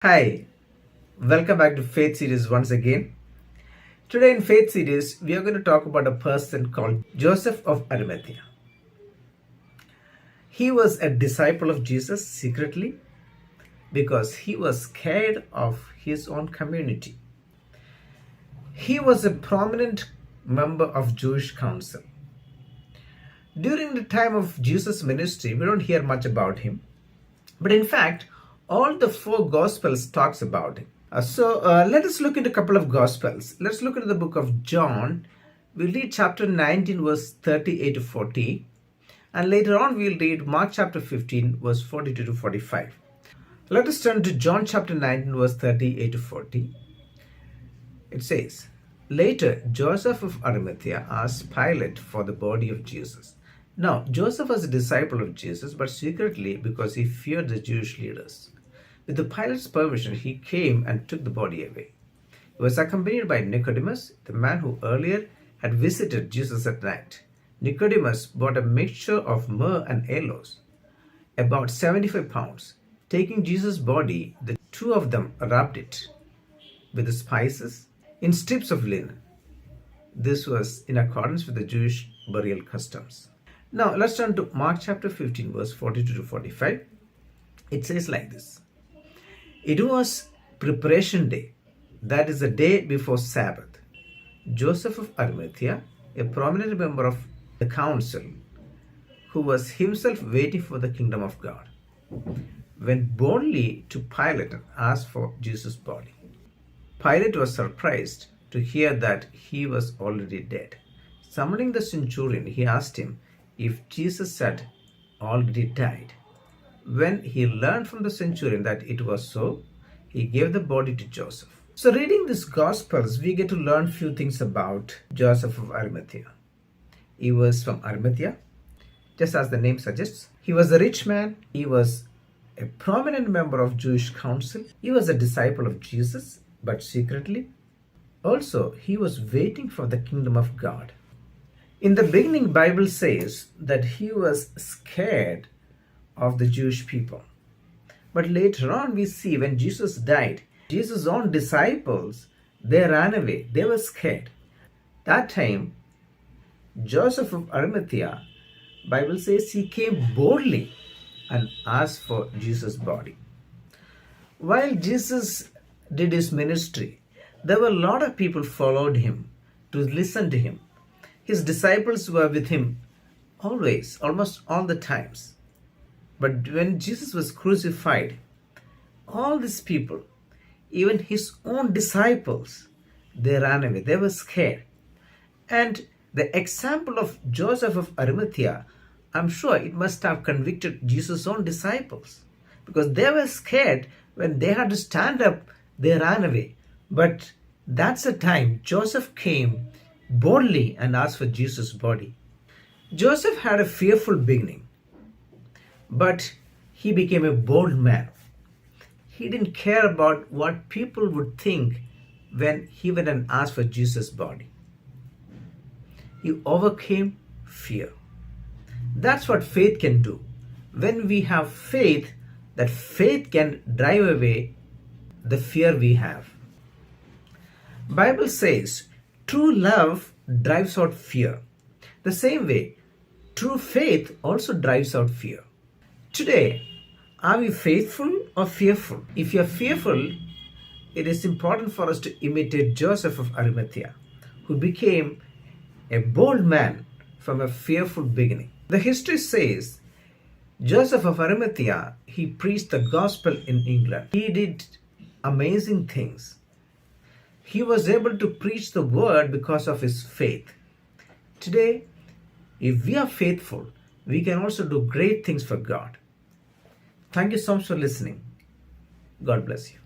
Hi, welcome back to Faith Series once again. Today in Faith Series, we are going to talk about a person called Joseph of Arimathea. He was a disciple of Jesus secretly because he was scared of his own community. He was a prominent member of Jewish council. During the time of Jesus' ministry, we don't hear much about him. But in fact, all the four Gospels talks about him. Let us look into a couple of Gospels. Let's look into the book of John. We'll read chapter 19, verse 38 to 40. And later on, we'll read Mark chapter 15, verse 42 to 45. Let us turn to John chapter 19, verse 38 to 40. It says, Later, Joseph of Arimathea asked Pilate for the body of Jesus. Now, Joseph was a disciple of Jesus, but secretly because he feared the Jewish leaders. With the Pilate's permission, he came and took the body away. He was accompanied by Nicodemus, the man who earlier had visited Jesus at night. Nicodemus bought a mixture of myrrh and aloes, about 75 pounds. Taking Jesus' body, the two of them wrapped it with the spices in strips of linen. This was in accordance with the Jewish burial customs. Now, let's turn to Mark chapter 15, verse 42 to 45. It says like this. It was preparation day, that is the day before Sabbath. Joseph of Arimathea, a prominent member of the council, who was himself waiting for the kingdom of God, went boldly to Pilate and asked for Jesus' body. Pilate was surprised to hear that he was already dead. Summoning the centurion, he asked him if Jesus had already died. When he learned from the centurion that it was so, he gave the body to Joseph. So reading these Gospels, we get to learn few things about Joseph of Arimathea. He was from Arimathea, just as the name suggests. He was a rich man. He was a prominent member of Jewish council. He was a disciple of Jesus, but secretly. Also, he was waiting for the kingdom of God. In the beginning, Bible says that he was scared of the Jewish people. But later on we see when Jesus died, Jesus' own disciples, they ran away. They were scared. That time, Joseph of Arimathea, Bible says he came boldly and asked for Jesus' body. While Jesus did his ministry, there were a lot of people followed him to listen to him. His disciples were with him always, almost all the times. But when Jesus was crucified, all these people, even his own disciples, they ran away. They were scared. And the example of Joseph of Arimathea, I'm sure it must have convicted Jesus' own disciples, because they were scared. When they had to stand up, they ran away. But that's the time Joseph came boldly and asked for Jesus' body. Joseph had a fearful beginning, but he became a bold man. He didn't care about what people would think when he went and asked for Jesus' body. He overcame fear. That's what faith can do. When we have faith, that faith can drive away the fear we have. Bible says, true love drives out fear. The same way, true faith also drives out fear. Today, are we faithful or fearful? If you are fearful, it is important for us to imitate Joseph of Arimathea, who became a bold man from a fearful beginning. The history says Joseph of Arimathea, he preached the gospel in England. He did amazing things. He was able to preach the word because of his faith. Today, if we are faithful, we can also do great things for God. Thank you so much for listening. God bless you.